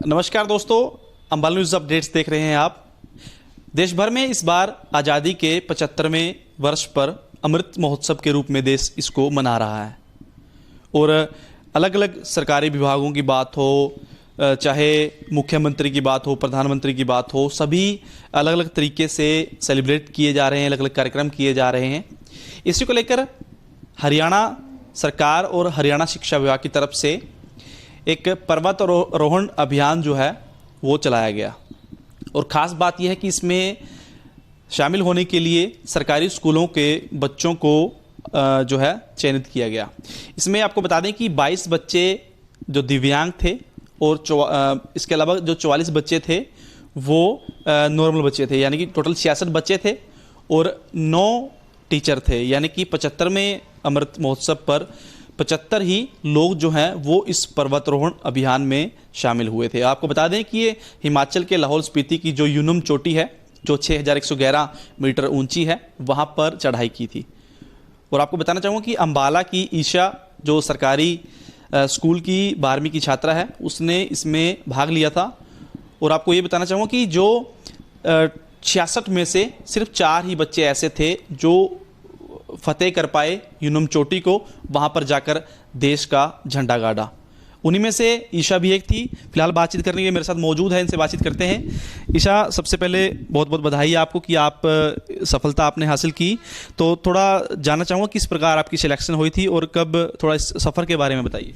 नमस्कार दोस्तों, Ambala news updates देख रहे हैं आप। देश भर में इस बार आज़ादी के 75वें वर्ष पर अमृत महोत्सव के रूप में देश इसको मना रहा है और अलग अलग सरकारी विभागों की बात हो, चाहे मुख्यमंत्री की बात हो, प्रधानमंत्री की बात हो, सभी अलग अलग तरीके से सेलिब्रेट किए जा रहे हैं, अलग अलग कार्यक्रम किए जा रहे हैं। इसी को लेकर हरियाणा सरकार और हरियाणा शिक्षा विभाग की तरफ से एक पर्वतारोहण अभियान जो है वो चलाया गया और ख़ास बात यह है कि इसमें शामिल होने के लिए सरकारी स्कूलों के बच्चों को जो है चयनित किया गया। इसमें आपको बता दें कि 22 बच्चे जो दिव्यांग थे और इसके अलावा जो 44 बच्चे थे वो नॉर्मल बच्चे थे, यानी कि टोटल 66 बच्चे थे और 9 टीचर थे, यानी कि 75वें अमृत महोत्सव पर 75 ही लोग जो हैं वो इस पर्वतारोहण अभियान में शामिल हुए थे। आपको बता दें कि ये हिमाचल के लाहौल स्पीति की जो यूनुम चोटी है, जो 6111 मीटर ऊंची है, वहाँ पर चढ़ाई की थी। और आपको बताना चाहूँगा कि अंबाला की ईशा जो सरकारी स्कूल की 12वीं की छात्रा है, उसने इसमें भाग लिया था। और आपको ये बताना चाहूँगा कि जो 66 में से सिर्फ 4 ही बच्चे ऐसे थे जो फतेह कर पाए यूनुम चोटी को, वहाँ पर जाकर देश का झंडा गाड़ा। उन्हीं में से ईशा भी एक थी। फिलहाल बातचीत करने के लिए मेरे साथ मौजूद है, इनसे बातचीत करते हैं। ईशा, सबसे पहले बहुत बहुत बधाई आपको कि आप सफलता आपने हासिल की। तो थोड़ा जानना चाहूँगा किस प्रकार आपकी सिलेक्शन हुई थी और कब, थोड़ा इस सफ़र के बारे में बताइए।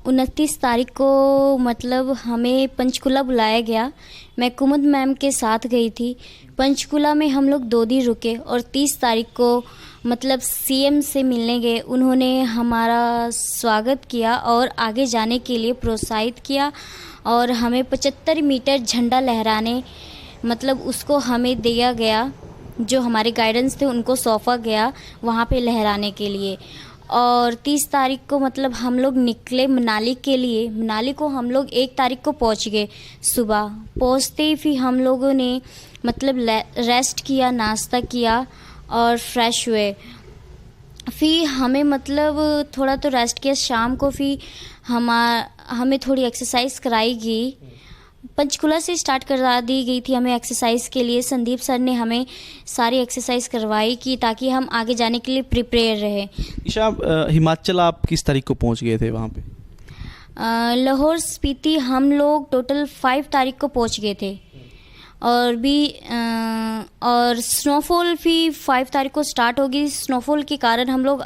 29 तारीख को मतलब हमें पंचकुला बुलाया गया। मैं कुमुद मैम के साथ गई थी। पंचकुला में हम लोग 2 दिन रुके और 30 तारीख को मतलब सीएम से मिलने गए। उन्होंने हमारा स्वागत किया और आगे जाने के लिए प्रोत्साहित किया और हमें 75 मीटर झंडा लहराने मतलब उसको हमें दिया गया। जो हमारे गाइडेंस थे उनको सौंपा गया वहाँ पे लहराने के लिए। और 30 तारीख को मतलब हम लोग निकले मनाली के लिए। मनाली को हम लोग 1 तारीख को पहुँच गए। सुबह पहुँचते ही फिर हम लोगों ने मतलब रेस्ट किया, नाश्ता किया और फ्रेश हुए। फिर हमें मतलब थोड़ा तो रेस्ट किया। शाम को फिर हमें थोड़ी एक्सरसाइज कराई गई। पंचकुला से स्टार्ट करा दी गई थी हमें एक्सरसाइज के लिए। संदीप सर ने हमें सारी एक्सरसाइज करवाई कि ताकि हम आगे जाने के लिए प्रिपेयर रहे। ईशा, हिमाचल आप किस तारीख को पहुंच गए थे वहाँ पे? लाहौल स्पीति हम लोग टोटल 5 तारीख को पहुँच गए थे और और स्नोफॉल भी 5 तारीख को स्टार्ट होगी। स्नोफॉल के कारण हम लोग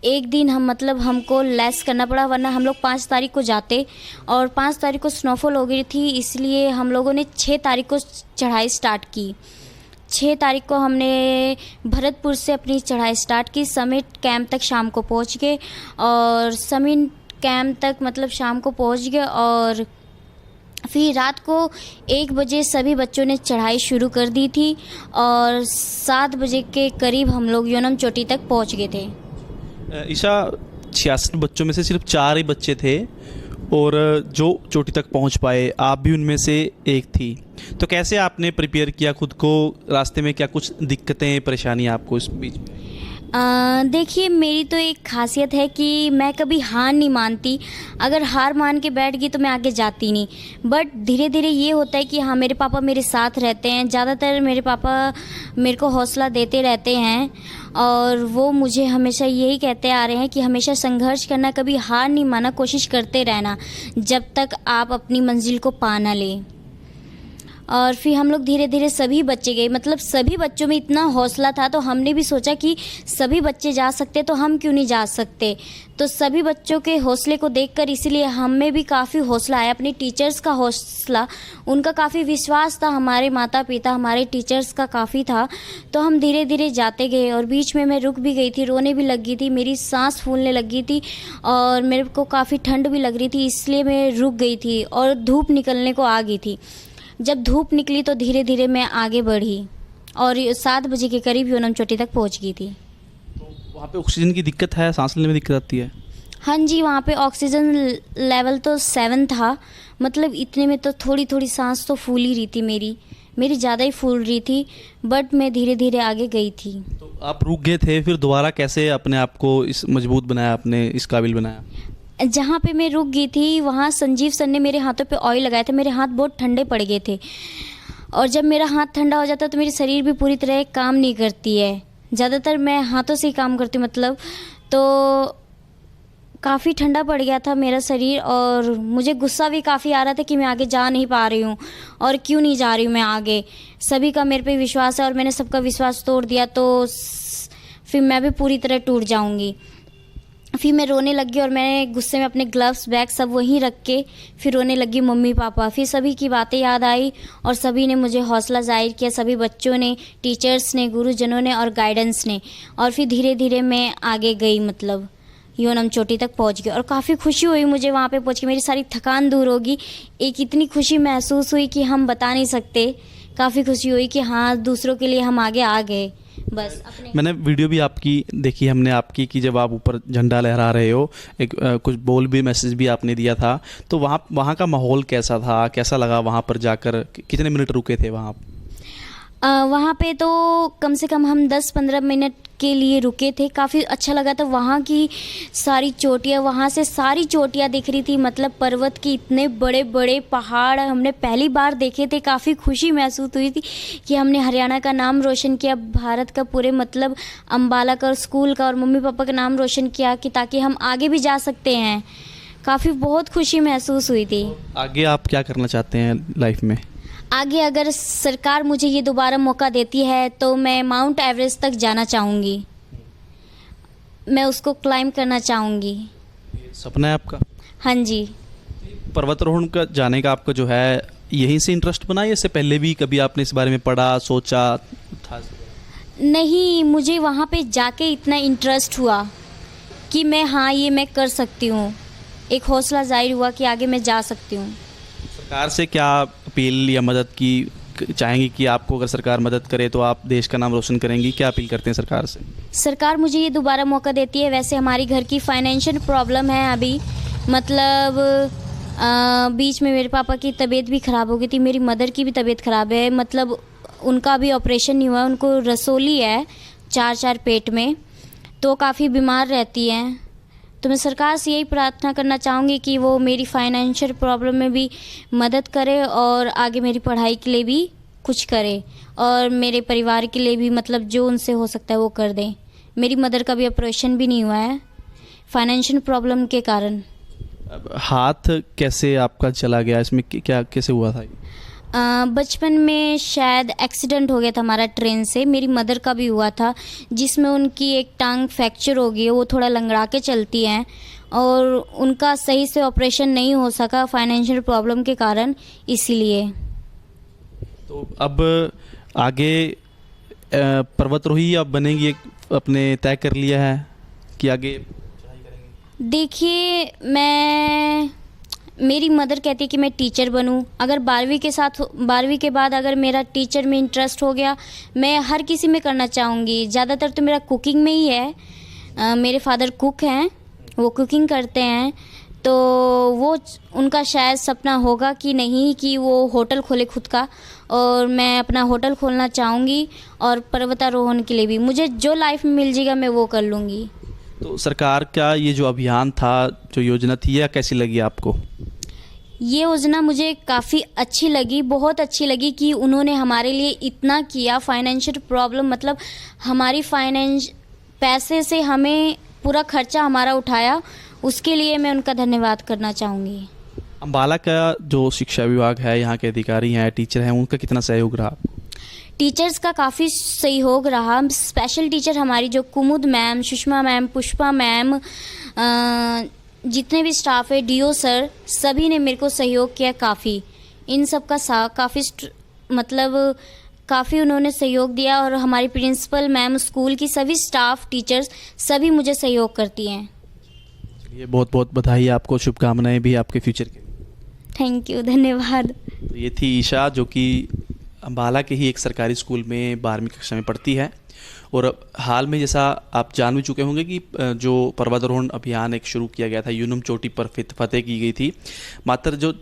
एक दिन हमको लेस करना पड़ा, वरना हम लोग 5 तारीख को जाते और 5 तारीख को स्नोफॉल हो गई थी, इसलिए हम लोगों ने 6 तारीख को चढ़ाई स्टार्ट की। 6 तारीख को हमने भरतपुर से अपनी चढ़ाई स्टार्ट की। समिट कैंप तक शाम को पहुंच गए और समिट कैंप तक मतलब शाम को पहुंच गए और फिर रात को 1 बजे सभी बच्चों ने चढ़ाई शुरू कर दी थी और 7 बजे के करीब हम लोग यूनुम चोटी तक पहुंच गए थे। ईशा, 66 बच्चों में से सिर्फ 4 ही बच्चे थे और जो चोटी तक पहुंच पाए, आप भी उनमें से एक थी। तो कैसे आपने प्रिपेयर किया खुद को? रास्ते में क्या कुछ दिक्कतें, परेशानियां आपको इस बीच में? देखिए, मेरी तो एक खासियत है कि मैं कभी हार नहीं मानती। अगर हार मान के बैठ गई तो मैं आगे जाती नहीं। बट धीरे धीरे ये होता है कि हाँ, मेरे पापा मेरे साथ रहते हैं। ज़्यादातर मेरे पापा मेरे को हौसला देते रहते हैं और वो मुझे हमेशा यही कहते आ रहे हैं कि हमेशा संघर्ष करना, कभी हार नहीं माना, कोशिश करते रहना जब तक आप अपनी मंजिल को पा ना लें। और फिर हम लोग धीरे धीरे सभी बच्चे गए, मतलब सभी बच्चों में इतना हौसला था तो हमने भी सोचा कि सभी बच्चे जा सकते तो हम क्यों नहीं जा सकते। तो सभी बच्चों के हौसले को देखकर इसलिए हमें भी काफ़ी हौसला आया। अपने टीचर्स का हौसला, उनका काफ़ी विश्वास था, हमारे माता पिता, हमारे टीचर्स का काफ़ी था। तो हम धीरे धीरे जाते गए और बीच में मैं रुक भी गई थी, रोने भी लग गई थी, मेरी सांस फूलने लगी थी और मेरे को काफ़ी ठंड भी लग रही थी, इसलिए मैं रुक गई थी और धूप निकलने को आ गई थी। जब धूप निकली तो धीरे धीरे मैं आगे बढ़ी और 7 बजे के करीब यूनुम चोटी तक पहुंच गई थी। तो वहाँ पे ऑक्सीजन की दिक्कत है, सांस लेने में दिक्कत आती है? हाँ जी, वहाँ पे ऑक्सीजन लेवल तो 7 था, मतलब इतने में तो थोड़ी थोड़ी सांस तो फूल ही रही थी, मेरी ज़्यादा ही फूल रही थी, बट मैं धीरे धीरे आगे गई थी। तो आप रुक गए थे, फिर दोबारा कैसे अपने आप को इस मजबूत बनाया, अपने इस काबिल बनाया? जहाँ पे मैं रुक गई थी वहाँ संजीव सर ने मेरे हाथों पे ऑयल लगाया था। मेरे हाथ बहुत ठंडे पड़ गए थे, और जब मेरा हाथ ठंडा हो जाता है तो मेरी शरीर भी पूरी तरह काम नहीं करती है। ज़्यादातर मैं हाथों से ही काम करती हूँ मतलब, तो काफ़ी ठंडा पड़ गया था मेरा शरीर, और मुझे गुस्सा भी काफ़ी आ रहा था कि मैं आगे जा नहीं पा रही हूँ और क्यों नहीं जा रही हूँ मैं आगे। सभी का मेरे पे विश्वास है और मैंने सबका विश्वास तोड़ दिया तो फिर मैं भी पूरी तरह टूट जाऊँगी। फिर मैं रोने लगी और मैंने गुस्से में अपने ग्लव्स बैग सब वहीं रख के फिर रोने लगी मम्मी पापा। फिर सभी की बातें याद आई और सभी ने मुझे हौसला जाहिर किया, सभी बच्चों ने, टीचर्स ने, गुरुजनों ने और गाइडेंस ने। और फिर धीरे धीरे मैं आगे गई, मतलब योनम चोटी तक पहुंच गई और काफ़ी खुशी हुई मुझे वहाँ पे पहुँच के। मेरी सारी थकान दूर होगी, एक इतनी खुशी महसूस हुई कि हम बता नहीं सकते। काफ़ी खुशी हुई कि हाँ, दूसरों के लिए हम आगे आ गए। बस मैंने वीडियो भी आपकी देखी हमने आपकी कि जब आप ऊपर झंडा लहरा रहे हो, एक कुछ बोल भी, मैसेज भी आपने दिया था, तो वहाँ का माहौल कैसा था, कैसा लगा वहाँ पर जाकर, कितने मिनट रुके थे वहाँ? वहाँ पे तो कम से कम हम 10-15 मिनट के लिए रुके थे। काफ़ी अच्छा लगा था। वहाँ की सारी चोटियाँ, वहाँ से सारी चोटियाँ दिख रही थी, मतलब पर्वत की इतने बड़े बड़े पहाड़ हमने पहली बार देखे थे। काफ़ी खुशी महसूस हुई थी कि हमने हरियाणा का नाम रोशन किया, भारत का पूरे, मतलब अम्बाला का और स्कूल का और मम्मी पापा का नाम रोशन किया, कि ताकि हम आगे भी जा सकते हैं। काफ़ी बहुत खुशी महसूस हुई थी। आगे आप क्या करना चाहते हैं लाइफ में? आगे अगर सरकार मुझे ये दोबारा मौका देती है तो मैं माउंट एवरेस्ट तक जाना चाहूँगी, मैं उसको क्लाइम करना चाहूँगी। सपना है आपका? हाँ जी। पर्वतारोहण का जाने का आपका जो है यहीं से इंटरेस्ट बना, या इससे पहले भी कभी आपने इस बारे में पढ़ा, सोचा था? नहीं, मुझे वहाँ पे जाके इतना इंटरेस्ट हुआ कि मैं, हाँ, ये मैं कर सकती हूँ। एक हौसला जाहिर हुआ कि आगे मैं जा सकती हूँ। सरकार से क्या अपील या मदद की चाहेंगी कि आपको अगर सरकार मदद करे तो आप देश का नाम रोशन करेंगी? क्या अपील करते हैं सरकार से? सरकार मुझे ये दोबारा मौका देती है। वैसे हमारी घर की फाइनेंशियल प्रॉब्लम है अभी, मतलब बीच में मेरे पापा की तबीयत भी ख़राब हो गई थी, मेरी मदर की भी तबीयत ख़राब है, मतलब उनका भी ऑपरेशन नहीं हुआ, उनको रसोली है 4 पेट में, तो काफ़ी बीमार रहती हैं। तो मैं सरकार से यही प्रार्थना करना चाहूँगी कि वो मेरी फाइनेंशियल प्रॉब्लम में भी मदद करे और आगे मेरी पढ़ाई के लिए भी कुछ करे, और मेरे परिवार के लिए भी, मतलब जो उनसे हो सकता है वो कर दें। मेरी मदर का भी ऑपरेशन भी नहीं हुआ है फाइनेंशियल प्रॉब्लम के कारण। हाथ कैसे आपका चला गया, इसमें क्या कैसे हुआ था? बचपन में शायद एक्सीडेंट हो गया था हमारा ट्रेन से। मेरी मदर का भी हुआ था, जिसमें उनकी एक टांग फ्रैक्चर हो गई है, वो थोड़ा लंगड़ा के चलती हैं, और उनका सही से ऑपरेशन नहीं हो सका फाइनेंशियल प्रॉब्लम के कारण, इसीलिए। तो अब आगे पर्वतारोही आप बनेंगी, एक अपने तय कर लिया है कि आगे? देखिए, मेरी मदर कहती है कि मैं टीचर बनूं। अगर 12वीं के बाद अगर मेरा टीचर में इंटरेस्ट हो गया, मैं हर किसी में करना चाहूँगी। ज़्यादातर तो मेरा कुकिंग में ही है। मेरे फादर कुक हैं, वो कुकिंग करते हैं, तो वो उनका शायद सपना होगा कि नहीं कि वो होटल खोले खुद का, और मैं अपना होटल खोलना चाहूँगी। और पर्वतारोहण के लिए भी मुझे जो लाइफ में मिल जाएगा मैं वो कर लूँगी। तो सरकार का ये जो अभियान था, जो योजना थी, या कैसी लगी आपको? ये योजना मुझे काफ़ी अच्छी लगी, बहुत अच्छी लगी कि उन्होंने हमारे लिए इतना किया। फाइनेंशियल प्रॉब्लम, मतलब हमारी पैसे से हमें पूरा खर्चा हमारा उठाया, उसके लिए मैं उनका धन्यवाद करना चाहूँगी। अम्बाला का जो शिक्षा विभाग है, यहाँ के अधिकारी हैं, टीचर हैं, उनका कितना सहयोग रहा? टीचर्स का काफ़ी सहयोग रहा। स्पेशल टीचर हमारी जो Kumud ma'am, Sushma ma'am, Pushpa ma'am, जितने भी स्टाफ है, डीओ सर, सभी ने मेरे को सहयोग किया काफ़ी। इन सब का मतलब काफ़ी उन्होंने सहयोग दिया, और हमारी प्रिंसिपल मैम, स्कूल की सभी स्टाफ, टीचर्स सभी मुझे सहयोग करती हैं। ये बहुत बहुत बधाई आपको, शुभकामनाएं भी आपके फ्यूचर के। थैंक यू, धन्यवाद। तो ये थी ईशा, जो कि अम्बाला के ही एक सरकारी स्कूल में 12वीं कक्षा में पढ़ती है। और हाल में, जैसा आप जान भी चुके होंगे, कि जो पर्वतारोहण अभियान एक शुरू किया गया था, यूनुम चोटी पर फतेह की गई थी। मात्र जो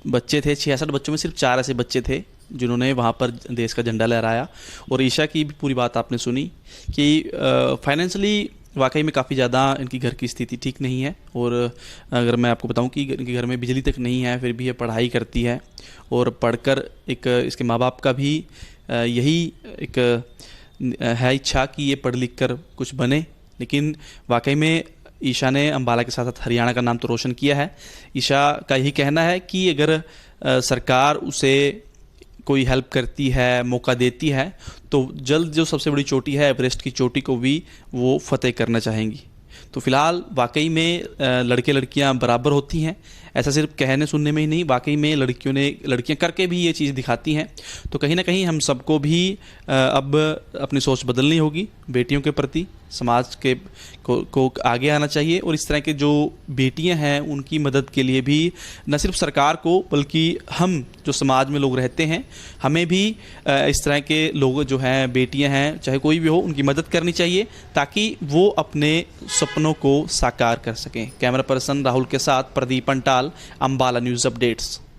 बच्चे थे, 66 बच्चों में सिर्फ 4 ऐसे बच्चे थे जिन्होंने वहाँ पर देश का झंडा लहराया। और ईशा की भी पूरी बात आपने सुनी कि फाइनेंशियली वाकई में काफ़ी ज़्यादा इनकी घर की स्थिति ठीक नहीं है। और अगर मैं आपको बताऊं कि इनके घर में बिजली तक नहीं है, फिर भी ये पढ़ाई करती है और पढ़कर एक इसके माँ बाप का भी यही एक है इच्छा कि ये पढ़ लिख कर कुछ बने। लेकिन वाकई में ईशा ने अम्बाला के साथ साथ हरियाणा का नाम तो रोशन किया है। ईशा का यही कहना है कि अगर सरकार उसे कोई हेल्प करती है, मौका देती है, तो जल्द जो सबसे बड़ी चोटी है एवरेस्ट की चोटी को भी वो फतेह करना चाहेंगी। तो फिलहाल वाकई में लड़के लड़कियां बराबर होती हैं, ऐसा सिर्फ कहने सुनने में ही नहीं, वाकई में लड़कियां करके भी ये चीज़ दिखाती हैं। तो कहीं ना कहीं हम सबको भी अब अपनी सोच बदलनी होगी, बेटियों के प्रति समाज के को आगे आना चाहिए। और इस तरह के जो बेटियां हैं उनकी मदद के लिए भी न सिर्फ सरकार को बल्कि हम जो समाज में लोग रहते हैं हमें भी इस तरह के लोग जो हैं, बेटियां हैं चाहे कोई भी हो, उनकी मदद करनी चाहिए ताकि वो अपने सपनों को साकार कर सकें। कैमरा पर्सन राहुल के साथ प्रदीप पंटाल, अम्बाला न्यूज़ अपडेट्स।